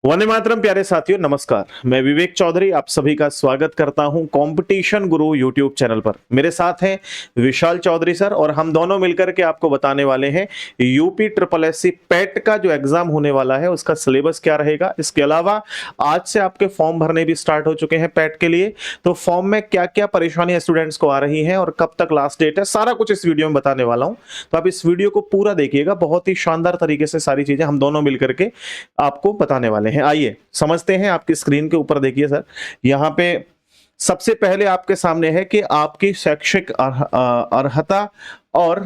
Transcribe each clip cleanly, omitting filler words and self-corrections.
वंदे मातरम प्यारे साथियों, नमस्कार। मैं विवेक चौधरी आप सभी का स्वागत करता हूं कंपटीशन गुरु यूट्यूब चैनल पर। मेरे साथ हैं विशाल चौधरी सर और हम दोनों मिलकर के आपको बताने वाले हैं यूपी ट्रिपल एससी पेट का जो एग्जाम होने वाला है उसका सिलेबस क्या रहेगा। इसके अलावा आज से आपके फॉर्म भरने भी स्टार्ट हो चुके हैं पेट के लिए, तो फॉर्म में क्या क्या परेशानियां स्टूडेंट्स को आ रही हैं और कब तक लास्ट डेट है, सारा कुछ इस वीडियो में बताने वाला हूं। तो आप इस वीडियो को पूरा देखिएगा, बहुत ही शानदार तरीके से सारी चीजें हम दोनों मिलकर के आपको बताने वाले हैं। आइए समझते हैं। आपकी स्क्रीन के ऊपर देखिए सर, यहाँ पे सबसे पहले आपके सामने है कि आपकी शैक्षिक अर्हता और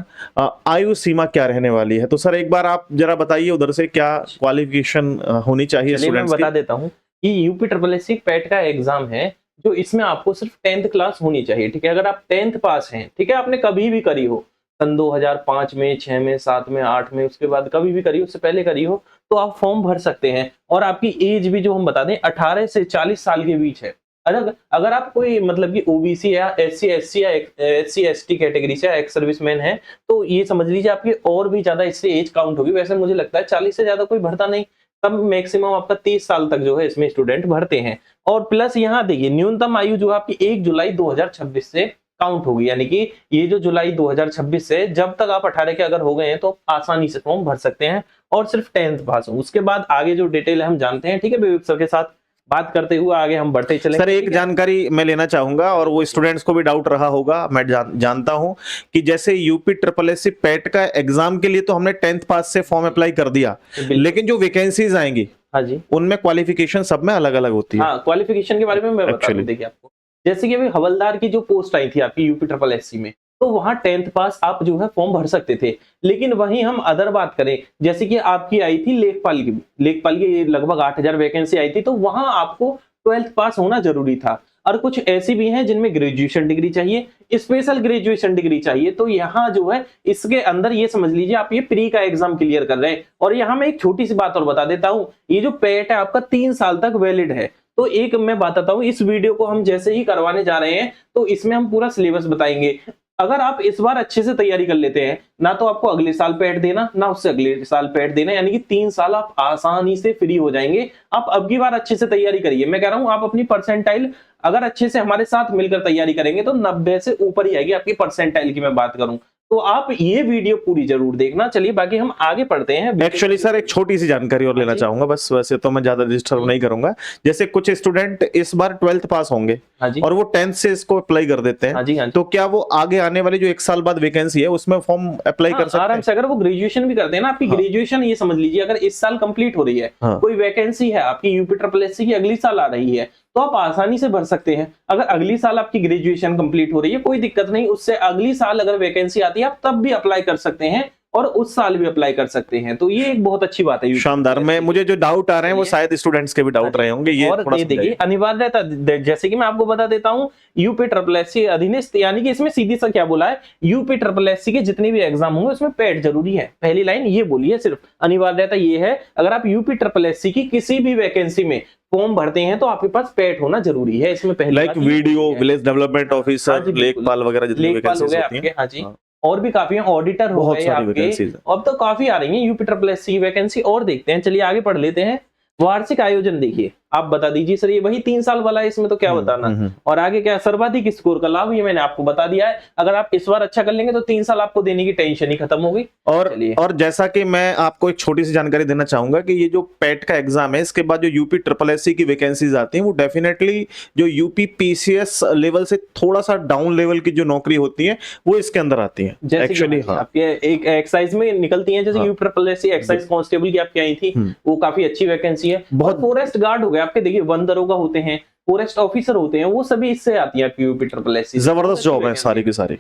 आयु सीमा क्या रहने वाली है। तो सर एक बार आप जरा बताइए उधर से क्या क्वालिफिकेशन होनी चाहिए स्टूडेंट्स की। मैं बता देता हूँ कि यूपी ट्रिपल एससी पैट का एग्जाम है जो इसमें आपको सिर्फ 10th क्लास होनी चाहिए। ठीक है, अगर आप 10th पास हैं, ठीक है, आपने कभी भी करी हो, सन 2005 में, 6 में, 7 में, 8 में, उसके बाद कभी भी करी हो, उससे पहले करी हो, तो आप फॉर्म भर सकते हैं। और आपकी एज भी जो हम बता दें 18 से 40 साल के बीच है। अगर अगर आप कोई मतलब कि ओबीसी या एससी या एससी एसटी कैटेगरी से एक्स सर्विसमैन है, तो ये समझ लीजिए आपकी और भी ज्यादा इससे एज काउंट होगी। वैसे मुझे लगता है 40 से ज्यादा कोई भरता नहीं, तब मैक्सिमम आपका 30 साल तक जो है इसमें स्टूडेंट भरते हैं। और प्लस यहाँ देखिए न्यूनतम आयु जो आपकी 1 जुलाई 2026 से काउंट होगी, यानी कि ये जो जुलाई 2026 से जब तक आप 18 के अगर हो गए हैं तो आसानी से फॉर्म भर सकते हैं और सिर्फ 10th पास हो। उसके बाद आगे जो डिटेल है हम जानते हैं। ठीक है, विवेक सर के साथ बात करते हुए आगे हम बढ़ते चलेंगे। सर एक जानकारी मैं लेना चाहूंगा और वो स्टूडेंट्स को भी डाउट रहा होगा, मैं जानता हूं कि जैसे यूपी ट्रिपल एससी पेट का एग्जाम के लिए तो हमने 10th पास से फॉर्म अप्लाई कर दिया, लेकिन जो वैकेंसीज आएंगी हाँ जी, उनमें क्वालिफिकेशन सब में अलग अलग होती है। हाँ, क्वालिफिकेशन के बारे में मैं बता दूं। देखिए आपको जैसे कि अभी हवलदार की जो पोस्ट आई थी आपकी यूपी ट्रिपल एससी में, तो वहां 10th पास आप जो है फॉर्म भर सकते थे। लेकिन वहीं हम अदर बात करें, जैसे कि आपकी आई थी लेखपाल की लगभग 8000 वैकेंसी आई थी, तो वहां आपको 12th पास होना जरूरी था। और कुछ ऐसी भी हैं जिनमें ग्रेजुएशन डिग्री चाहिए, स्पेशल ग्रेजुएशन डिग्री चाहिए। तो यहाँ जो है इसके अंदर ये समझ लीजिए आप ये प्री का एग्जाम क्लियर कर रहे हैं। और यहाँ मैं एक छोटी सी बात और बता देता हूँ, ये जो पेट है आपका 3 साल तक वैलिड है। तो एक मैं बताता हूँ, इस वीडियो को हम जैसे ही करवाने जा रहे हैं तो इसमें हम पूरा सिलेबस बताएंगे। अगर आप इस बार अच्छे से तैयारी कर लेते हैं ना, तो आपको अगले साल पैट देना, ना उससे अगले साल पैट देना, यानी कि 3 साल आप आसानी से फ्री हो जाएंगे। आप अब की बार अच्छे से तैयारी करिए। मैं कह रहा हूं आप अपनी परसेंटाइल अगर अच्छे से हमारे साथ मिलकर तैयारी करेंगे तो 90 से ऊपर ही आएगी आपकी परसेंटाइल की मैं बात करूं। तो आप ये वीडियो पूरी जरूर देखना। चलिए बाकी हम आगे पढ़ते हैं। एक्चुअली सर एक छोटी सी जानकारी और लेना चाहूंगा बस, वैसे तो मैं ज्यादा डिस्टर्ब नहीं करूंगा। जैसे कुछ स्टूडेंट इस बार 12th पास होंगे और वो 10th से इसको अप्लाई कर देते हैं, हाँ जी, तो क्या वो आगे आने वाली जो 1 साल बाद वैकेंसी है उसमें फॉर्म अप्लाई कर सकते हैं? आराम से। अगर वो ग्रेजुएशन भी करते हैं ना, आपकी ग्रेजुएशन ये समझ लीजिए अगर इस साल कंप्लीट हो रही है, कोई वैकेंसी है आपकी यूपी ट्रिपल एससी की अगली साल आ रही है, तो आप आसानी से भर सकते हैं। अगर अगली साल आपकी ग्रेजुएशन कंप्लीट हो रही है, कोई दिक्कत नहीं, उससे अगली साल अगर वैकेंसी आती है आप तब भी अप्लाई कर सकते हैं और उस साल भी अप्लाई कर सकते हैं। तो ये एक बहुत अच्छी बात है। शानदार। मैं मुझे जो डाउट आ रहे हैं वो शायद स्टूडेंट्स के भी डाउट रहे होंगे, ये और थोड़ा देखिए अनिवार्यता, जैसे कि मैं आपको बता देता हूं, यूपी ट्रिपल एससी अधीनस्थ, यानी कि इसमें सीधी सा क्या बोला है, यूपी ट्रिपल एससी के जितने भी एग्जाम होंगे उसमें पेट जरूरी है। पहली लाइन ये बोली है, सिर्फ अनिवार्यता ये है, अगर आप यूपी ट्रिपल एससी की किसी भी वैकेंसी में फॉर्म भरते हैं तो आपके पास पेट होना जरूरी है। इसमें पहले like video, village development officer, लेखपाल वगैरह जितनी वैकेंसीज होती हैं। हाँ जी, और भी काफी हैं, ऑडिटर हो गए आपके, अब तो काफी आ रही है यूपी ट्रिपल एससी की वैकेंसी। और देखते हैं, चलिए आगे पढ़ लेते हैं। वार्षिक आयोजन देखिए, आप बता दीजिए सर, ये वही 3 साल वाला है, इसमें तो क्या बताना। और आगे क्या, सर्वाधिक स्कोर का लाभ, ये मैंने आपको बता दिया है। अगर आप इस बार अच्छा कर लेंगे तो 3 साल आपको देने की टेंशन ही खत्म होगी। और जैसा कि मैं आपको एक छोटी सी जानकारी देना चाहूंगा कि ये जो पेट का एग्जाम है, इसके बाद जो यूपी ट्रिपल एससी की वैकेंसीज आती हैं वो डेफिनेटली जो यूपी पीसीएस लेवल से थोड़ा सा डाउन लेवल की जो नौकरी होती है वो इसके अंदर आती है एक्चुअली। आपके एक एक्साइज में निकलती है, जैसे UP triple SC excise constable की आपकी आई थी, वो काफी अच्छी वैकेंसी है। बहुत फॉरेस्ट गार्ड हो गए आपके, देखिए वन दरोगा होते हैं, फॉरेस्ट ऑफिसर होते हैं, वो सभी इससे आती है यूपी ट्रिपल एससी। जबरदस्त जॉब है सारी की सारी।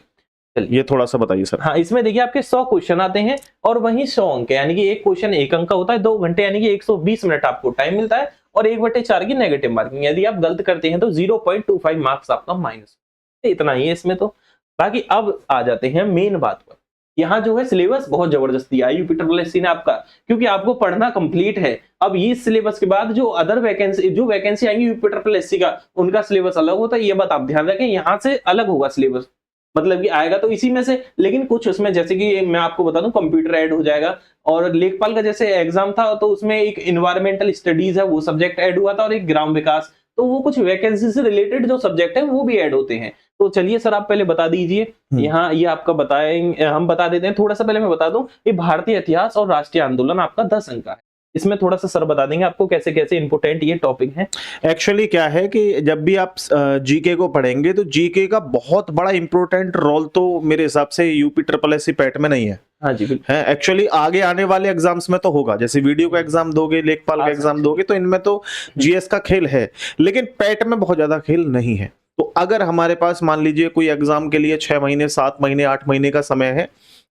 ये थोड़ा सा बताइए सर। हाँ, इसमें देखिए आपके 100 क्वेश्चन आते हैं और वहीं 100 अंक, यानी कि एक क्वेश्चन 1 अंक का होता है। 2 घंटे यानी कि 120 मिनट आपको टाइम मिलता है और 1/4 की नेगेटिव मार्किंग। यदि आप गलत करते हैं तो 0.25 मार्क्स आपका माइनस। इतना ही है इसमें। तो बाकी अब आ जाते हैं मेन बात पर। यहाँ जो है सिलेबस बहुत जबरदस्त दिया है यूपी ट्रिपल एससी ने आपका, क्योंकि आपको पढ़ना कंप्लीट है। अब ये सिलेबस के बाद जो अदर वैकेंसी आएंगी यूपी ट्रिपल एससी का, उनका सिलेबस अलग होता है। ये बात आप ध्यान रखें, यहाँ से अलग होगा सिलेबस। मतलब कि आएगा तो इसी में से, लेकिन कुछ उसमें जैसे कि मैं आपको बता दूं कंप्यूटर ऐड हो जाएगा, और लेखपाल का जैसे एग्जाम था तो उसमें एक इन्वायरमेंटल स्टडीज है वो सब्जेक्ट ऐड हुआ था, और एक ग्राम विकास, तो वो कुछ वैकेंसी से रिलेटेड जो सब्जेक्ट है वो भी ऐड होते हैं। तो चलिए सर आप पहले बता दीजिए, यहाँ ये आपका बताएंगे, हम बता देते हैं। थोड़ा सा पहले मैं बता दूं, ये भारतीय इतिहास और राष्ट्रीय आंदोलन आपका 10 अंक का है। इसमें थोड़ा सा सर बता देंगे आपको कैसे कैसे इंपोर्टेंट ये टॉपिक है। एक्चुअली क्या है कि जब भी आप जीके को पढ़ेंगे तो जीके का बहुत बड़ा इंपॉर्टेंट रोल तो मेरे हिसाब से UP triple S C PET में नहीं है। हाँ जी बिल्कुल है, एक्चुअली आगे आने वाले एग्जाम्स में तो होगा, जैसे वीडियो का एग्जाम दोगे, लेखपाल का एग्जाम दोगे, तो इनमें तो जीएस का खेल है, लेकिन पैट में बहुत ज्यादा खेल नहीं है। तो अगर हमारे पास मान लीजिए कोई एग्जाम के लिए 6 महीने 7 महीने 8 महीने का समय है,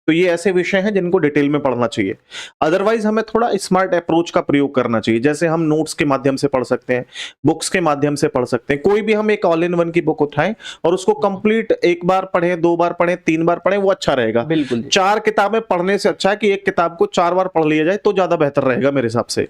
तो ये ऐसे विषय हैं जिनको डिटेल में पढ़ना चाहिए। अदरवाइज हमें थोड़ा स्मार्ट अप्रोच का प्रयोग करना चाहिए, जैसे हम नोट्स के माध्यम से पढ़ सकते हैं, बुक्स के माध्यम से पढ़ सकते हैं। कोई भी हम एक ऑल इन वन की बुक उठाएं और उसको कंप्लीट एक बार पढ़ें, 2 बार पढ़ें, 3 बार पढ़ें, वो अच्छा रहेगा। बिल्कुल 4 किताबें पढ़ने से अच्छा है कि एक किताब को 4 बार पढ़ लिया जाए, तो ज्यादा बेहतर रहेगा मेरे हिसाब से।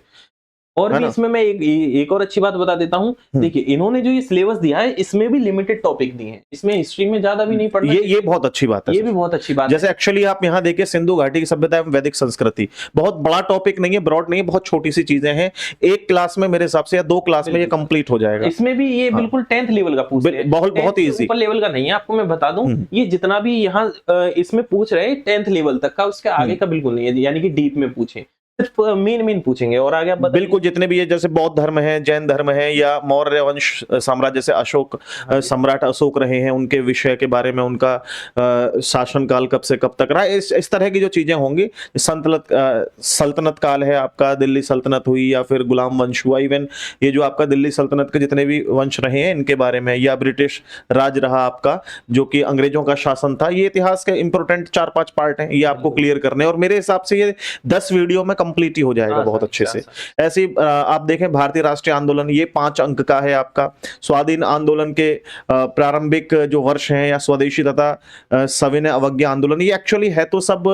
और भी इसमें मैं एक और अच्छी बात बता देता हूँ। देखिए इन्होंने जो ये सिलेबस दिया है इसमें भी लिमिटेड टॉपिक दिए हैं, इसमें हिस्ट्री में ज्यादा भी नहीं पढ़ना। ये बहुत अच्छी बात है, ये भी बहुत अच्छी बात जैसे एक्चुअली आप यहाँ देखिए सिंधु घाटी की सभ्यता एवं वैदिक संस्कृति, बहुत बड़ा टॉपिक नहीं है, ब्रॉड नहीं है, बहुत छोटी सी चीजें हैं। एक क्लास में मेरे हिसाब से या 2 क्लास में ये कंप्लीट हो जाएगा। इसमें भी ये बिल्कुल 10th लेवल का पूछते हैं, बहुत इजी, ऊपर लेवल का नहीं है। आपको मैं बता दूं ये जितना भी यहाँ इसमें पूछ रहे हैं 10th लेवल तक का, उसके आगे का बिल्कुल नहीं है, यानी कि डीप में पूछे, सिर्फ मेन पूछेंगे। और आगे आप बिल्कुल जितने भी ये जैसे बौद्ध धर्म है, जैन धर्म है, या मौर्य वंश साम्राज्य से अशोक सम्राट अशोक रहे हैं, उनके विषय के बारे में, उनका शासन काल कब से कब तक रहा, इस तरह की जो चीजें होंगी। सल्तनत काल है आपका, दिल्ली सल्तनत हुई या फिर गुलाम वंश हुआ, इवन ये जो आपका दिल्ली सल्तनत के जितने भी वंश रहे हैं इनके बारे में, या ब्रिटिश राज रहा आपका जो कि अंग्रेजों का शासन था, ये इतिहास के इंपोर्टेंट 4-5 पार्ट हैं, ये आपको क्लियर करने। और मेरे हिसाब से ये 10 वीडियो में कंप्लीट ही हो जाएगा बहुत अच्छे से। ऐसे आप देखें भारतीय राष्ट्रीय आंदोलन, ये 5 अंक का है आपका। स्वाधीन आंदोलन के प्रारंभिक जो वर्ष हैं, या स्वदेशी तथा सविनय अवज्ञा आंदोलन, ये एक्चुअली है तो सब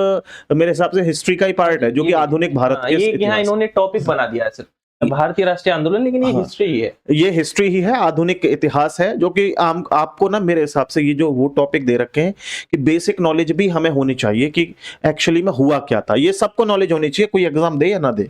मेरे हिसाब से हिस्ट्री का ही पार्ट है, जो कि आधुनिक भारत के ये यहाँ इन्होंने टॉपिक बना दिया है सिर्फ भारतीय राष्ट्रीय आंदोलन, लेकिन ये हिस्ट्री ही है, ये हिस्ट्री ही है, आधुनिक इतिहास है, जो कि आपको ना मेरे हिसाब से ये जो वो टॉपिक दे रखे हैं कि बेसिक नॉलेज भी हमें होनी चाहिए कि एक्चुअली में हुआ क्या था, ये सबको नॉलेज होनी चाहिए, कोई एग्जाम दे या ना दे।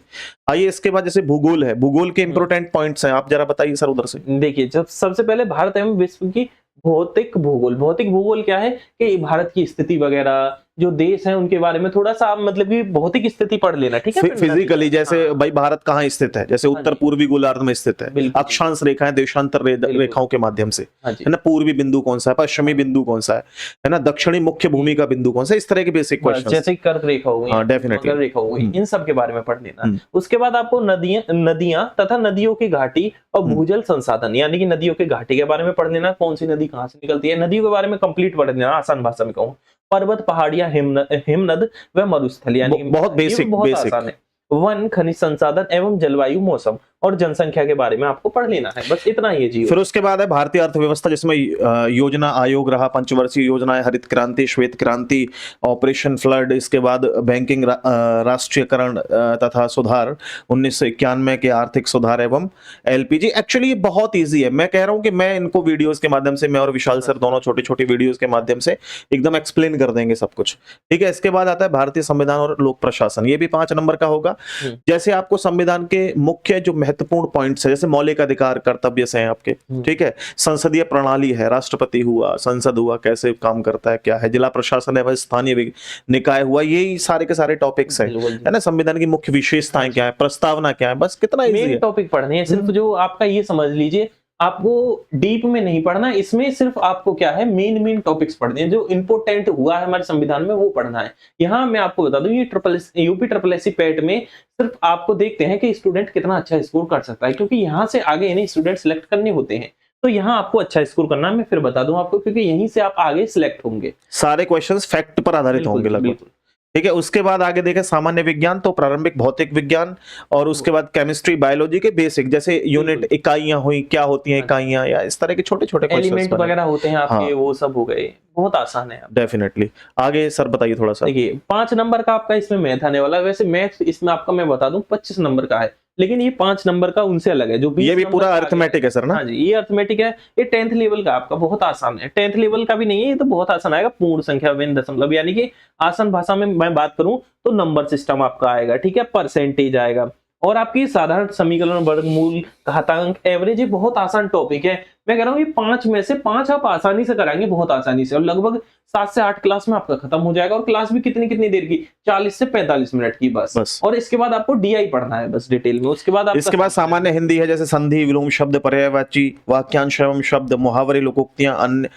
आइए इसके बाद जैसे भूगोल है, भूगोल के इंपोर्टेंट पॉइंट्स हैं, आप जरा बताइए सर उधर से। देखिए जब सबसे पहले भारत एवं विश्व की भौतिक भूगोल क्या है कि भारत की स्थिति वगैरह, जो देश है उनके बारे में थोड़ा सा आप मतलब कि भौतिक स्थिति पढ़ लेना, ठीक है। फिजिकली जैसे भाई भारत कहाँ स्थित है, जैसे उत्तर पूर्वी गोलार्ध में स्थित है, अक्षांश रेखाएं देशांतर रेखाओं के माध्यम से, है ना, पूर्वी बिंदु कौन सा है, पश्चिमी बिंदु कौन सा है ना, दक्षिणी मुख्य भूमि का बिंदु कौन सा, इस तरह के बेसिक क्वेश्चन, जैसे कर्क रेखा हो गई, डेफिनेटली रेखा हो गई, इन सब के बारे में पढ़ लेना। उसके बाद आपको नदियां तथा नदियों की घाटी और भूजल संसाधन, यानी कि नदियों की घाटी के बारे में पढ़ लेना, कौन सी नदी कहाँ से निकलती है, नदियों के बारे में कंप्लीट पढ़ लेना, आसान भाषा में कहूँ। पर्वत, पहाड़ियां, हिमनद व मरुस्थल, यानी बहुत बेसिक आसान है। वन, खनिज संसाधन एवं जलवायु, मौसम और जनसंख्या के बारे में आपको पढ़ लेना है, बस इतना ही है जी। फिर उसके बाद है भारतीय अर्थव्यवस्था, जिसमें योजना आयोग रहा, पंचवर्षीय योजनाएं, हरित क्रांति, श्वेत क्रांति, ऑपरेशन फ्लड, इसके बाद बैंकिंग राष्ट्रीयकरण तथा सुधार, 1991 के आर्थिक सुधार एवं एलपीजी। एक्चुअली ये बहुत ईजी है, मैं कह रहा हूं कि मैं इनको वीडियोस के माध्यम से, मैं और विशाल सर दोनों छोटी छोटी वीडियोस के माध्यम से एकदम एक्सप्लेन कर देंगे सब कुछ, ठीक है। इसके बाद आता है भारतीय संविधान और लोक प्रशासन, ये भी 5 नंबर का होगा। जैसे आपको संविधान के मुख्य जो महत्वपूर्ण पॉइंट्स है, जैसे मौलिक अधिकार कर्तव्य से हैं आपके, ठीक है, संसदीय प्रणाली है, राष्ट्रपति हुआ, संसद हुआ, कैसे काम करता है, क्या है, जिला प्रशासन है, स्थानीय निकाय हुआ, यही सारे के सारे टॉपिक्स हैं, है ना। संविधान की मुख्य विशेषताएं क्या है, प्रस्तावना क्या है, बस कितना इजी है। टॉपिक पढ़ने हैं सिर्फ, जो आपका ये समझ लीजिए, आपको डीप में नहीं पढ़ना, इसमें सिर्फ आपको क्या है मेन टॉपिक्स पढ़ने हैं, जो इंपोर्टेंट हुआ है हमारे संविधान में वो पढ़ना है। यहाँ मैं आपको बता दूं, ये यूपी ट्रिपल एससी पैट में सिर्फ आपको देखते हैं कि स्टूडेंट कितना अच्छा स्कोर कर सकता है, क्योंकि यहाँ से आगे इन्हें स्टूडेंट सिलेक्ट करने होते हैं। तो यहाँ आपको अच्छा स्कोर करना है, मैं फिर बता दूं आपको, क्योंकि यहीं से आप आगे सिलेक्ट होंगे। सारे क्वेश्चंस फैक्ट पर आधारित होंगे लगभग, ठीक है। उसके बाद आगे देखें सामान्य विज्ञान, तो प्रारंभिक भौतिक विज्ञान, और उसके बाद केमिस्ट्री, बायोलॉजी के बेसिक, जैसे यूनिट, इकाइयां हुई, क्या होती हैं इकाइयां, या इस तरह के छोटे छोटे एलिमेंट वगैरह होते हैं आपके, वो सब हो गए, बहुत आसान है। डेफिनेटली। आगे सर बताइए थोड़ा सा। देखिए 5 नंबर का आपका इसमें मैथ आने वाला है। वैसे मैथ इसमें आपका मैं बता दूं 25 नंबर का है, लेकिन ये 5 नंबर का उनसे अलग है। जो 20 ये भी नंबर पूरा का आगे अर्थमेटिक है सर ना? हाँ जी, ये अर्थमेटिक है। ये 10th लेवल का आपका बहुत आसान है। 10th लेवल का भी नहीं है, ये तो बहुत आसान आएगा। पूर्ण संख्या, भिन्न दशमलव, यानी कि आसान भाषा में मैं बात करूं तो नंबर सिस्टम आपका आएगा, ठीक है, परसेंटेज आएगा, और आपकी साधारण समीकरण, वर्गमूल, घातांक, एवरेज, ये बहुत आसान टॉपिक है। मैं कह रहा हूँ ये 5 में से 5 आप आसानी से कराएंगे, बहुत आसानी से, और लगभग 7 से 8 क्लास में आपका खत्म हो जाएगा। और क्लास भी कितनी देर की, 40 से 45 मिनट की बस। और इसके बाद आपको डीआई पढ़ना है बस डिटेल में। उसके बाद इसके बाद सामान्य हिंदी है, जैसे संधि, विलोम शब्द, पर्यायवाची, वाक्यांश एवं शब्द, मुहावरे, लोकोक्तियां, अन्य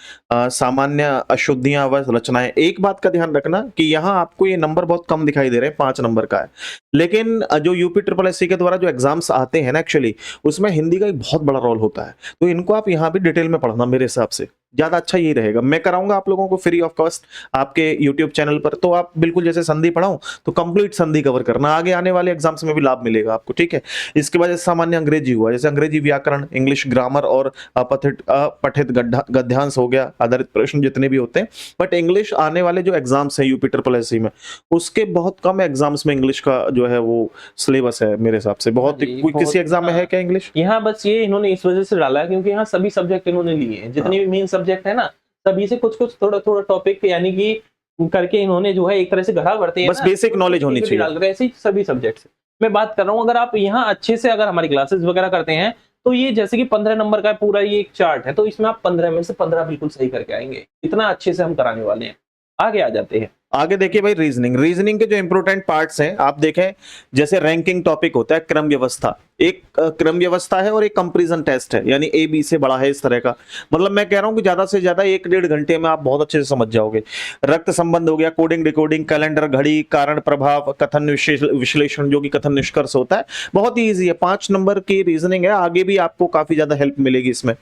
सामान्य अशुद्धियां व रचनाएं। एक बात का ध्यान रखना कि यहाँ आपको ये नंबर बहुत कम दिखाई दे रहे हैं, 5 नंबर का है, लेकिन जो यूपी ट्रिपल एससी के द्वारा जो एग्जाम्स आते हैं ना, एक्चुअली उसमें हिंदी का एक बहुत बड़ा रोल होता है। तो इनको आप यहाँ भी डिटेल में पढ़ना, मेरे हिसाब से ज्यादा अच्छा यही रहेगा। मैं कराऊंगा आप लोगों को फ्री ऑफ कॉस्ट आपके यूट्यूब चैनल पर, तो आप बिल्कुल जैसे संधि पढ़ाऊं तो कंप्लीट संधि कवर करना, आगे आने वाले एग्जाम्स में भी लाभ मिलेगा आपको, ठीक है। इसके बाद जैसे सामान्य अंग्रेजी हुआ, जैसे अंग्रेजी व्याकरण, इंग्लिश ग्रामर और अपठित गद्यांश हो गया, आधारित प्रश्न जितने भी होते हैं। बट इंग्लिश आने वाले जो एग्जाम्स हैं यूपी ट्रिपल एससी में, उसके बहुत कम एग्जाम्स में इंग्लिश का जो है वो सिलेबस है मेरे हिसाब से। बहुत किसी एग्जाम में है क्या इंग्लिश? यहाँ बस ये इन्होंने इस वजह से डाला है क्योंकि यहाँ सभी सब्जेक्ट इन्होंने लिए हैं, जितने भी मेन सब्जेक्ट है ना, सभी से कुछ कुछ थोड़ा थोड़ा टॉपिक यानी कि करके इन्होंने जो है एक तरह से गढ़ा भरते हैं, बस बेसिक नॉलेज होनी चाहिए, डाल रहे ऐसे सभी सब्जेक्ट से मैं बात कर रहा हूँ। अगर आप यहाँ अच्छे से अगर हमारी क्लासेस वगैरह करते हैं तो ये जैसे कि 15 नंबर का पूरा ये एक चार्ट है, तो इसमें आप 15 में से 15 बिल्कुल सही करके आएंगे, इतना अच्छे से हम कराने वाले हैं। आगे आ जाते हैं। आगे देखिए भाई, रीजनिंग के जो इंपोर्टेंट पार्ट्स हैं आप देखें, जैसे रैंकिंग टॉपिक होता है, क्रम व्यवस्था, एक क्रम व्यवस्था है और एक कंपैरिजन टेस्ट है, यानी ए बी से बड़ा है, इस तरह का। मतलब मैं कह रहा हूं कि ज्यादा से ज्यादा 1-1.5 घंटे में आप बहुत अच्छे से समझ जाओगे। रक्त संबंध हो गया, कोडिंग, डिकोडिंग, कैलेंडर, घड़ी, कारण प्रभाव, कथन विश्लेषण, जो कि कथन निष्कर्ष होता है, बहुत ही ईजी है। 5 नंबर की रीजनिंग है, आगे भी आपको काफी ज्यादा हेल्प मिलेगी इसमें,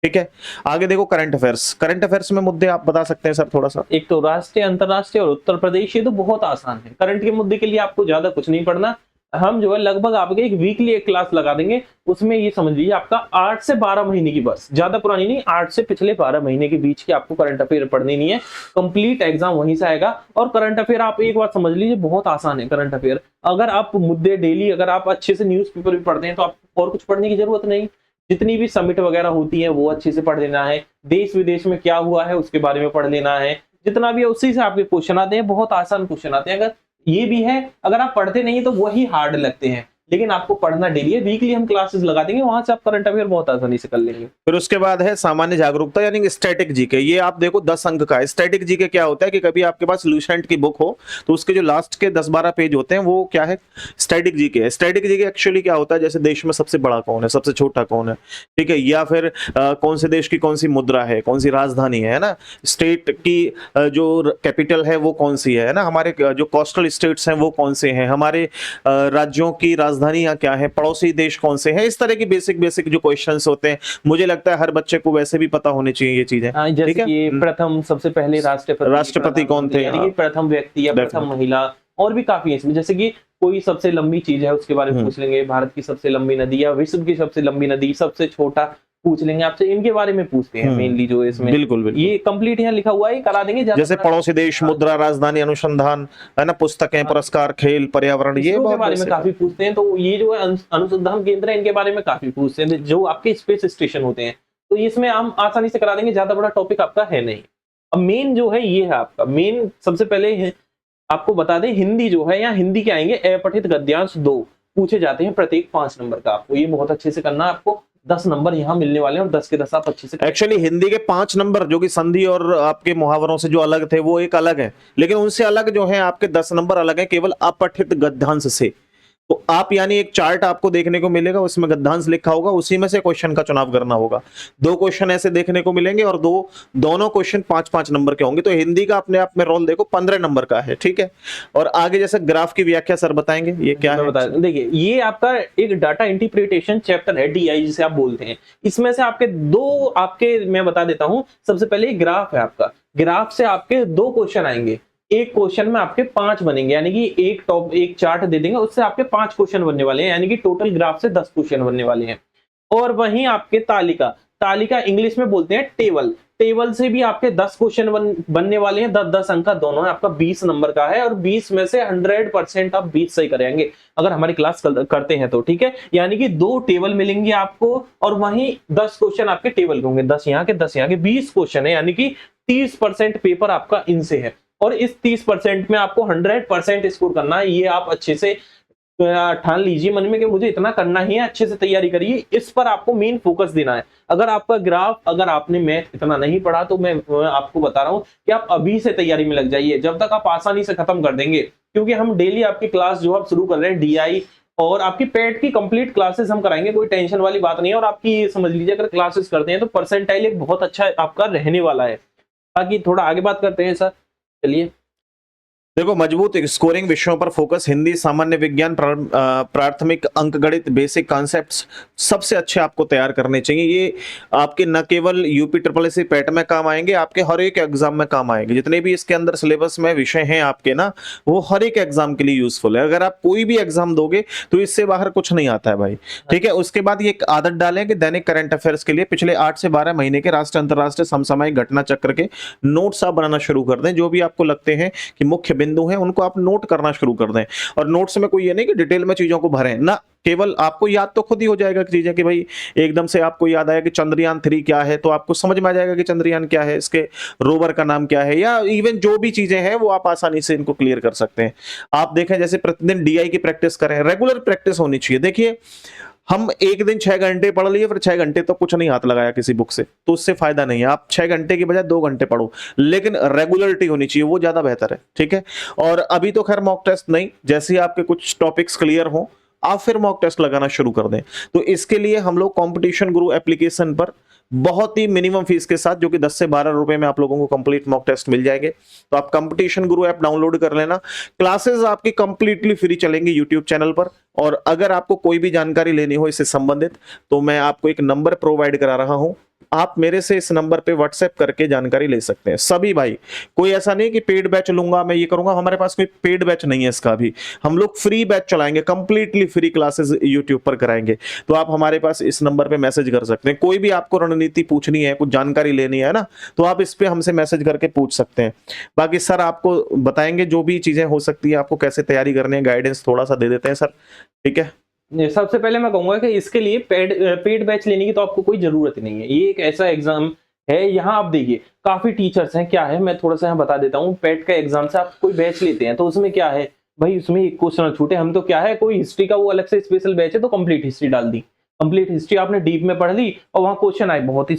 ठीक है। आगे देखो करंट अफेयर्स में मुद्दे आप बता सकते हैं सर थोड़ा सा? एक तो राष्ट्रीय, अंतरराष्ट्रीय और उत्तर प्रदेश, ये तो बहुत आसान है। करंट के मुद्दे के लिए आपको ज्यादा कुछ नहीं पढ़ना, हम जो है लगभग आपके एक वीकली एक क्लास लगा देंगे, उसमें ये समझ लीजिए आपका 8 से 12 महीने की, बस ज्यादा पुरानी नहीं, 8 से पिछले 12 महीने के बीच की आपको करंट अफेयर पढ़नी नहीं है। कंप्लीट एग्जाम वहीं से आएगा। और करंट अफेयर आप एक बात समझ लीजिए, बहुत आसान है करंट अफेयर। अगर आप मुद्दे डेली, अगर आप अच्छे से न्यूज़पेपर भी पढ़ते हैं तो आपको और कुछ पढ़ने की जरूरत नहीं। जितनी भी समिट वगैरह होती है वो अच्छे से पढ़ लेना है, देश विदेश में क्या हुआ है उसके बारे में पढ़ लेना है, जितना भी है उसी से आपके क्वेश्चन आते हैं, बहुत आसान क्वेश्चन आते हैं। अगर ये भी है, अगर आप पढ़ते नहीं तो वही हार्ड लगते हैं, लेकिन आपको पढ़ना डेली है। वीकली हम क्लासेस लगा देंगे, वहां से आप करंट अफेयर बहुत आसानी से कर लेंगे। फिर उसके बाद है सामान्य जागरूकता, यानी स्टैटिक जीके। ये आप देखो 10 अंक का है। स्टैटिक जीके क्या होता है कि कभी आपके पास लूसेंट की बुक हो तो उसके जो लास्ट के 10-12 पेज होते हैं वो क्या है, स्टैटिक जीके है। स्टैटिक जीके एक्चुअली क्या होता है, जैसे देश में सबसे बड़ा कौन है, सबसे छोटा कौन है, ठीक है, या फिर कौन से देश की कौन सी मुद्रा है, कौन सी राजधानी है ना, स्टेट की जो कैपिटल है वो कौन सी है ना, हमारे जो कोस्टल स्टेट्स हैं वो कौन से हैं, हमारे राज्यों की राजधानियां क्या है, पड़ोसी देश कौन से हैं, इस तरह की बेसिक जो क्वेश्चंस होते हैं, मुझे लगता है हर बच्चे को वैसे भी पता होनी चाहिए ये चीजें, ठीक है। जैसे प्रथम सबसे पहले राष्ट्रपति कौन थे, यानी कि प्रथम व्यक्ति या प्रथम महिला, और भी काफी है इसमें। जैसे कि कोई सबसे लंबी चीज है उसके बारे में पूछ लेंगे, भारत की सबसे लंबी नदी या विश्व की सबसे लंबी नदी, सबसे छोटा पूछ लेंगे आपसे, इनके बारे में पूछते हैं मेनली जो इसमें। बिल्कुल ये कंप्लीट यहाँ लिखा हुआ है, करा देंगे। जैसे पड़ोसी देश, मुद्रा, राजधानी, अनुसंधान, है ना, पुस्तकें, पुरस्कार, खेल, पर्यावरण, ये के बारे में काफी पूछते हैं। तो ये जो है अनुसंधान केंद्र है, इनके बारे में काफी पूछते हैं, जो आपके स्पेस स्टेशन होते हैं, तो इसमें हम आसानी से करा देंगे, ज्यादा बड़ा टॉपिक आपका है नहीं। अब मेन जो है ये है आपका मेन, सबसे पहले आपको बता दें, हिंदी जो है, यहाँ हिंदी के आएंगे अपठित गद्यांश 2 पूछे जाते हैं, प्रत्येक 5 नंबर का। आपको ये बहुत अच्छे से करना है, आपको 10 नंबर यहाँ मिलने वाले हैं और 10 के 10 आप अच्छे से। एक्चुअली हिंदी के 5 नंबर जो कि संधि और आपके मुहावरों से जो अलग थे वो एक अलग है, लेकिन उनसे अलग जो है आपके 10 नंबर अलग है केवल अपठित गद्यांश से। तो आप यानी एक चार्ट आपको देखने को मिलेगा, उसमें गद्यांश लिखा होगा, उसी में से क्वेश्चन का चुनाव करना होगा। 2 क्वेश्चन ऐसे देखने को मिलेंगे और दोनों क्वेश्चन 5-5 नंबर के होंगे। तो हिंदी का अपने आप में रोल देखो 15 नंबर का है, ठीक है। और आगे जैसे ग्राफ की व्याख्या सर बताएंगे, ये क्या है? देखिए, ये आपका एक डाटा इंटरप्रिटेशन चैप्टर है, डीआई जिसे आप बोलते हैं। इसमें से आपके 2 मैं बता देता हूं। सबसे पहले ग्राफ है आपका, ग्राफ से आपके 2 क्वेश्चन आएंगे। एक क्वेश्चन में आपके 5 बनेंगे, यानी कि एक चार्ट दे देंगे, उससे आपके 5 क्वेश्चन बनने वाले हैं, यानी कि टोटल ग्राफ से 10 क्वेश्चन बनने वाले हैं। और वहीं आपके तालिका इंग्लिश में बोलते हैं टेबल से भी आपके 10 क्वेश्चन बनने वाले हैं, 10-10 अंक का दोनों है, आपका 20 नंबर का है और 20 में से 100% आप 20 सही करेंगे अगर हमारी क्लास करते हैं तो, ठीक है। यानी कि 2 टेबल मिलेंगे आपको और वहीं 10 क्वेश्चन आपके टेबल के होंगे, 10 यहाँ के 10 यहाँ के, 20 क्वेश्चन है, यानी कि 30% पेपर आपका इनसे है। और इस 30% में आपको 100% स्कोर करना है। ये आप अच्छे से ठान लीजिए मन में कि मुझे इतना करना ही है, अच्छे से तैयारी करिए, इस पर आपको मेन फोकस देना है। अगर आपका ग्राफ, अगर आपने मैथ इतना नहीं पढ़ा तो मैं आपको बता रहा हूं कि आप अभी से तैयारी में लग जाइए, जब तक आप आसानी से खत्म कर देंगे। क्योंकि हम डेली आपकी क्लास जो आप शुरू कर रहे हैं डीआई और आपकी पेट की कंप्लीट क्लासेस हम कराएंगे, कोई टेंशन वाली बात नहीं है। और आपकी समझ लीजिए अगर क्लासेस करते हैं तो परसेंटाइल एक बहुत अच्छा आपका रहने वाला है। बाकी थोड़ा आगे बात करते हैं सर, चलिए। देखो, मजबूत स्कोरिंग विषयों पर फोकस, हिंदी, सामान्य विज्ञान, प्राथमिक अंकगणित, बेसिक कॉन्सेप्ट्स सबसे अच्छे आपको तैयार करने चाहिए। ये आपके न केवल UP triple S C PET में काम आएंगे, आपके हर एक एग्जाम में काम आएंगे। जितने भी इसके अंदर सिलेबस में विषय हैं आपके ना, वो हर एक एग्जाम के लिए यूजफुल है। अगर आप कोई भी एग्जाम दोगे तो इससे बाहर कुछ नहीं आता है भाई, ठीक है। उसके बाद ये एक आदत डालें कि दैनिक करंट अफेयर्स के लिए पिछले 8 से 12 महीने के राष्ट्रीय अंतर्राष्ट्रीय समसामयिक घटना चक्र के नोट्स आप बनाना शुरू कर दें। जो भी आपको लगते हैं कि मुख्य बिंदु हैं उनको आप नोट करना शुरू कर दें। और नोट्स में कोई ये नहीं कि डिटेल में चीजों को भरें ना, केवल आपको याद तो खुद ही हो जाएगा चीजें कि भाई एकदम से आपको याद आया कि चंद्रयान 3 क्या है, तो आपको समझ में आ जाएगा कि चंद्रयान क्या है, इसके रोवर का नाम क्या है, या इवन जो भी चीजें हैं वो आप आसानी से इनको क्लियर कर सकते हैं। आप देखें जैसे प्रतिदिन डीआई की प्रैक्टिस करें, रेगुलर प्रैक्टिस होनी चाहिए। देखिए, हम एक दिन 6 घंटे पढ़ लिए, फिर 6 घंटे तो कुछ नहीं हाथ लगाया किसी बुक से, तो उससे फायदा नहीं है। आप 6 घंटे की बजाय 2 घंटे पढ़ो, लेकिन रेगुलरिटी होनी चाहिए, वो ज्यादा बेहतर है, ठीक है। और अभी तो खैर मॉक टेस्ट नहीं, जैसे ही आपके कुछ टॉपिक्स क्लियर हो आप फिर मॉक टेस्ट लगाना शुरू कर दें। तो इसके लिए हम लोग कंपटीशन गुरु एप्लीकेशन पर बहुत ही मिनिमम फीस के साथ, जो कि 10 से 12 रुपए में आप लोगों को कंप्लीट मॉक टेस्ट मिल जाएंगे। तो आप कंपटीशन गुरु ऐप डाउनलोड कर लेना। क्लासेस आपकी कंप्लीटली फ्री चलेंगी यूट्यूब चैनल पर। और अगर आपको कोई भी जानकारी लेनी हो इससे संबंधित, तो मैं आपको एक नंबर प्रोवाइड करा रहा हूं, आप मेरे से इस नंबर पे व्हाट्सएप करके जानकारी ले सकते हैं। सभी भाई, कोई ऐसा नहीं कि पेड बैच लूंगा मैं ये करूंगा, हमारे पास कोई पेड बैच नहीं है इसका भी। हम लोग फ्री बैच चलाएंगे, कंप्लीटली फ्री क्लासेस यूट्यूब पर कराएंगे। तो आप हमारे पास इस नंबर पे मैसेज कर सकते हैं। कोई भी आपको रणनीति पूछनी है, कुछ जानकारी लेनी है ना, तो आप इस पे हमसे मैसेज करके पूछ सकते हैं। बाकी सर आपको बताएंगे जो भी चीजें हो सकती है, आपको कैसे तैयारी करनी है, गाइडेंस थोड़ा सा दे देते हैं सर, ठीक है। सबसे पहले मैं कहूंगा कि इसके लिए पेड बैच लेने की तो आपको कोई जरूरत नहीं है। ये एक ऐसा एग्जाम है, यहाँ आप देखिए काफी टीचर्स हैं। क्या है, मैं थोड़ा सा यहाँ बता देता हूँ। पेड का एग्जाम से आप कोई बैच लेते हैं तो उसमें क्या है भाई, उसमें एक क्वेश्चन छूटे, हम तो क्या है, कोई हिस्ट्री का वो अलग से स्पेशल बैच है तो कंप्लीट हिस्ट्री डाल दी। कंप्लीट हिस्ट्री आपने डीप में पढ़ ली और वहाँ क्वेश्चन आए बहुत ही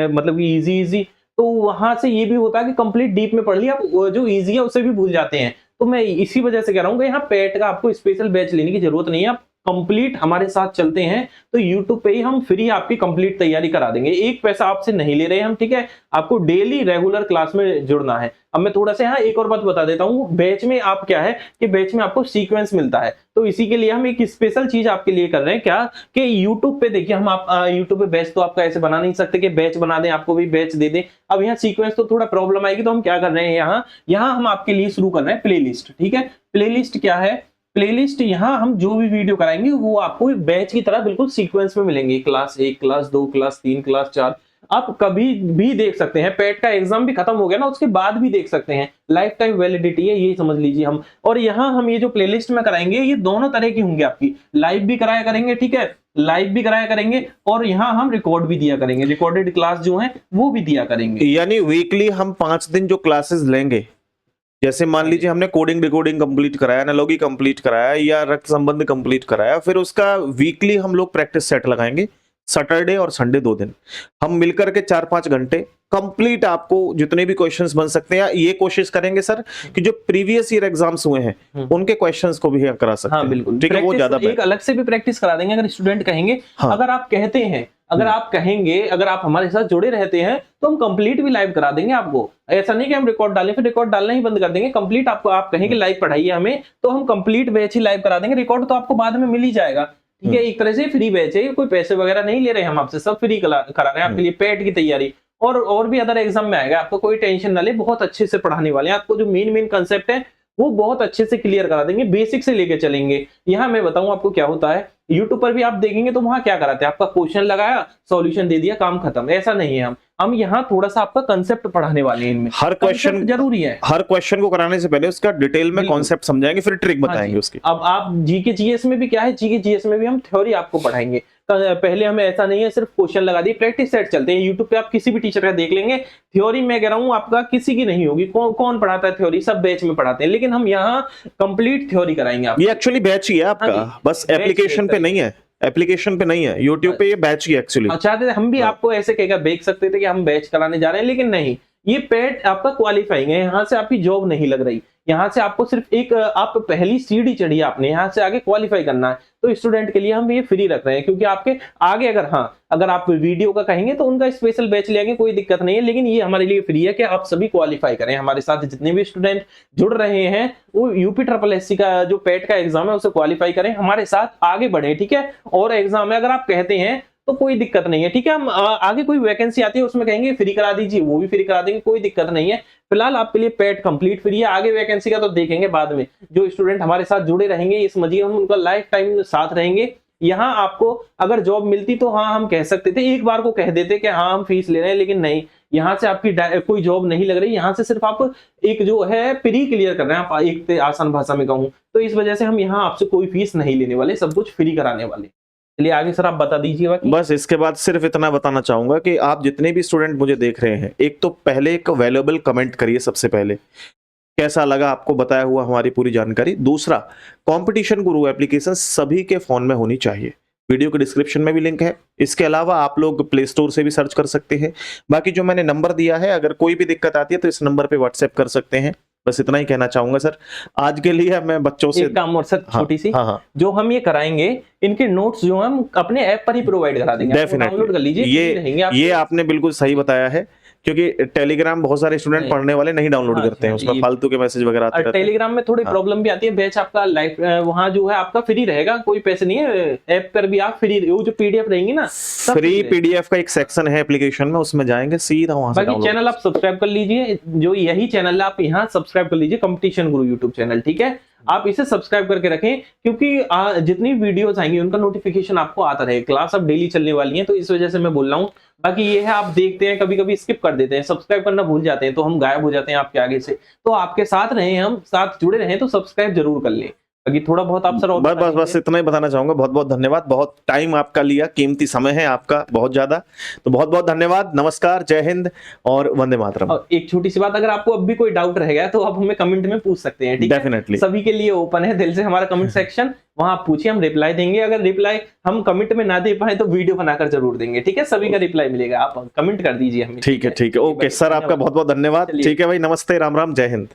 मतलब इजी, तो वहां से ये भी होता है कि कंप्लीट डीप में पढ़ लिया, आप जो इजी है उसे भी भूल जाते हैं। तो मैं इसी वजह से कह रहा हूँ कि यहाँ पेट का आपको स्पेशल बैच लेने की जरूरत नहीं है। आप कंप्लीट हमारे साथ चलते हैं तो YouTube पे ही हम फ्री आपकी कंप्लीट तैयारी करा देंगे। एक पैसा आपसे नहीं ले रहे हम, ठीक है। आपको डेली रेगुलर क्लास में जुड़ना है। अब मैं थोड़ा सा यहाँ एक और बात बता देता हूँ। बैच में आप क्या है कि बैच में आपको सीक्वेंस मिलता है, तो इसी के लिए हम एक स्पेशल चीज आपके लिए कर रहे हैं। क्या कि YouTube पे देखिए, हम आप YouTube पे बैच तो आपका ऐसे बना नहीं सकते कि बैच बना दें आपको भी बैच दे दें। अब यहाँ सीक्वेंस तो थोड़ा प्रॉब्लम आएगी, तो हम क्या कर रहे हैं, यहाँ हम आपके लिए शुरू कर रहे हैं प्लेलिस्ट, ठीक है। प्लेलिस्ट क्या है, प्लेलिस्ट यहाँ हम जो भी वीडियो कराएंगे वो आपको एक बैच की तरह बिल्कुल सीक्वेंस में मिलेंगे। क्लास 1, क्लास 2, क्लास 3, क्लास 4 आप कभी भी देख सकते हैं। पेट का एग्जाम भी खत्म हो गया ना, उसके बाद भी देख सकते हैं। लाइफ टाइम वैलिडिटी है, ये समझ लीजिए हम। और यहाँ हम ये जो प्लेलिस्ट में कराएंगे ये दोनों तरह की होंगी आपकी, लाइव भी कराया करेंगे, ठीक है, लाइव भी कराया करेंगे, और यहाँ हम रिकॉर्ड भी दिया करेंगे, रिकॉर्डेड क्लास जो है वो भी दिया करेंगे। यानी वीकली हम 5 दिन जो क्लासेस लेंगे, जैसे मान लीजिए हमने कोडिंग डिकोडिंग कंप्लीट कराया, एनालॉजी कंप्लीट कराया या रक्त संबंध कंप्लीट कराया, फिर उसका वीकली हम लोग प्रैक्टिस सेट लगाएंगे। सैटरडे और संडे 2 दिन हम मिलकर के 4-5 घंटे कंप्लीट आपको जितने भी क्वेश्चंस बन सकते हैं, ये कोशिश करेंगे सर कि जो प्रीवियस ईयर एग्जाम्स हुए हैं उनके क्वेश्चंस को भी करा सकते हैं। बिल्कुल, ठीक है, वो ज्यादा एक अलग से भी प्रैक्टिस करा देंगे अगर स्टूडेंट कहेंगे। अगर आप कहते हैं, अगर आप कहेंगे, अगर आप हमारे साथ जुड़े रहते हैं तो हम कंप्लीट भी लाइव करा देंगे आपको। ऐसा नहीं कि हम रिकॉर्ड डालें फिर रिकॉर्ड डालना ही बंद कर देंगे। कंप्लीट आपको, आप कहेंगे लाइव पढ़ाइए हमें, तो हम कंप्लीट बैच ही लाइव करा देंगे। रिकॉर्ड तो आपको बाद में मिल ही जाएगा, ठीक है। एक तरह से फ्री बैच है, कोई पैसे वगैरह नहीं ले रहे हम आपसे, सब फ्री करा रहे हैं आपके लिए। पेट की तैयारी और भी अदर एग्जाम में आएगा, आपको कोई टेंशन ना ले, बहुत अच्छे से पढ़ाने वाले हैं। आपको जो मेन कंसेप्ट है वो बहुत अच्छे से क्लियर करा देंगे, बेसिक से लेके चलेंगे। यहाँ मैं बताऊं आपको क्या होता है, यूट्यूब पर भी आप देखेंगे तो वहां क्या कराते हैं, आपका क्वेश्चन लगाया, सॉल्यूशन दे दिया, काम खत्म। ऐसा नहीं है, हम हम यहाँ थोड़ा सा आपका कंसेप्ट पढ़ाने वाले हैं। इनमें हर क्वेश्चन जरूरी है, हर क्वेश्चन को कराने से पहले उसका डिटेल में बिल्कुल। कॉन्सेप्ट समझाएंगे, फिर ट्रिक बताएंगे उसकी। अब आप जीके जीएस में भी क्या है, जीके जीएस में भी हम थ्योरी आपको पढ़ाएंगे। पहले हमें ऐसा नहीं है सिर्फ क्वेश्चन लगा दी, प्रैक्टिस सेट चलते हैं। यूट्यूब पे आप किसी भी टीचर का देख लेंगे, थ्योरी मैं कह रहा हूँ आपका किसी की नहीं होगी। कौन पढ़ाता है थ्योरी, सब बैच में पढ़ाते हैं, लेकिन हम यहाँ कंप्लीट थ्योरी कराएंगे आपको। ये एक्चुअली बैच ही है आपका, बस एप्लीकेशन पे नहीं है, एप्लीकेशन पे नहीं है, यूट्यूब पे ये बैच ही एक्चुअली। चाहते थे हम भी आपको ऐसे कहकर बेच सकते थे कि हम बैच कराने जा रहे हैं, लेकिन नहीं, ये पेट आपका क्वालिफाइंग है, यहाँ से आपकी जॉब नहीं लग रही। यहाँ से आपको सिर्फ एक आप पहली सीढ़ी चढ़ी आपने, यहाँ से आगे क्वालिफाई करना है। तो स्टूडेंट के लिए हम ये फ्री रख रहे हैं, क्योंकि आपके आगे अगर आप वीडियो का कहेंगे तो उनका स्पेशल बैच लेंगे, कोई दिक्कत नहीं है, लेकिन ये हमारे लिए फ्री है कि आप सभी क्वालिफाई करें। हमारे साथ जितने भी स्टूडेंट जुड़ रहे हैं वो यूपी ट्रिपल एससी का जो पेट का एग्जाम है उसे क्वालिफाई करें, हमारे साथ आगे बढ़े, ठीक है। और एग्जाम है अगर आप कहते हैं तो कोई दिक्कत नहीं है, ठीक है। हम आगे कोई वैकेंसी आती है उसमें कहेंगे फ्री करा दीजिए, वो भी फ्री करा देंगे, कोई दिक्कत नहीं है। फिलहाल आपके लिए पेट कंप्लीट फ्री है, आगे वैकेंसी का तो देखेंगे बाद में। जो स्टूडेंट हमारे साथ जुड़े रहेंगे, ये समझिए हम उनका लाइफ टाइम साथ रहेंगे। यहाँ आपको अगर जॉब मिलती तो हाँ हम कह सकते थे, एक बार को कह देते कि हाँ हम फीस ले रहे हैं, लेकिन नहीं, यहाँ से आपकी कोई जॉब नहीं लग रही। यहाँ से सिर्फ आप एक जो है प्री क्लियर कर रहे हैं, आप एक आसान भाषा में कहूँ तो। इस वजह से हम यहाँ आपसे कोई फीस नहीं लेने वाले, सब कुछ फ्री कराने वाले। चलिए आगे सर आप बता दीजिएगा। बस इसके बाद सिर्फ इतना बताना चाहूंगा कि आप जितने भी स्टूडेंट मुझे देख रहे हैं, एक तो पहले एक वैल्यूएबल कमेंट करिए, सबसे पहले कैसा लगा आपको बताया हुआ हमारी पूरी जानकारी। दूसरा, कंपटीशन गुरु एप्लीकेशन सभी के फोन में होनी चाहिए, वीडियो के डिस्क्रिप्शन में भी लिंक है। इसके अलावा आप लोग प्ले स्टोर से भी सर्च कर सकते हैं। बाकी जो मैंने नंबर दिया है, अगर कोई भी दिक्कत आती है तो इस नंबर पे व्हाट्सएप कर सकते हैं। बस इतना ही कहना चाहूंगा सर। आज के लिए मैं बच्चों से एक काम और सर, छोटी सी, जो हम ये कराएंगे इनके नोट्स जो हम अपने ऐप पर ही प्रोवाइड करा देंगे, डाउनलोड कर लीजिए। ये आपने बिल्कुल सही बताया है, क्योंकि टेलीग्राम बहुत सारे स्टूडेंट पढ़ने वाले नहीं डाउनलोड करते हैं, उसमें फालतू के मैसेज वगैरह आते रहते हैं। टेलीग्राम में थोड़ी प्रॉब्लम भी आती है। बैच आपका लाइफ वहां जो है आपका फ्री रहेगा, कोई पैसे नहीं है। ऐप पर भी आप फ्री, वो जो पीडीएफ रहेंगी ना, फ्री पीडीएफ का एक सेक्शन है एप्लीकेशन में, उसमें जाएंगे सीधा वहां से। बाकी चैनल आप सब्सक्राइब कर लीजिए, जो यही चैनल है आप यहाँ सब्सक्राइब कर लीजिए, कंपटीशन गुरु यूट्यूब चैनल, ठीक है। आप इसे सब्सक्राइब करके रखें, क्योंकि जितनी वीडियोस आएंगी उनका नोटिफिकेशन आपको आता रहे। क्लास अब डेली चलने वाली है, तो इस वजह से मैं बोल रहा हूँ। बाकी ये है, आप देखते हैं कभी कभी स्किप कर देते हैं, सब्सक्राइब करना भूल जाते हैं, तो हम गायब हो जाते हैं आपके आगे से। तो आपके साथ रहे, हम साथ जुड़े रहे, तो सब्सक्राइब जरूर कर लें। बाकी थोड़ा बहुत आप सर और बस इतना ही बताना चाहूंगा। बहुत बहुत धन्यवाद, बहुत टाइम आपका लिया, कीमती समय है आपका बहुत ज्यादा, तो बहुत बहुत धन्यवाद। नमस्कार, जय हिंद और वंदे मातरम। और एक छोटी सी बात, अगर आपको अब भी कोई डाउट रह गया तो आप हमें कमेंट में पूछ सकते हैं, ठीक है। डेफिनेटली सभी के लिए ओपन है दिल से हमारा कमेंट सेक्शन, वहां आप पूछिए, हम रिप्लाई देंगे। अगर रिप्लाई हम कमेंट में ना दे पाए तो वीडियो बनाकर जरूर देंगे, ठीक है। सभी का रिप्लाई मिलेगा, आप कमेंट कर दीजिए हमें। ठीक है, ओके सर, आपका बहुत बहुत धन्यवाद। ठीक है भाई, नमस्ते, राम राम, जय हिंद।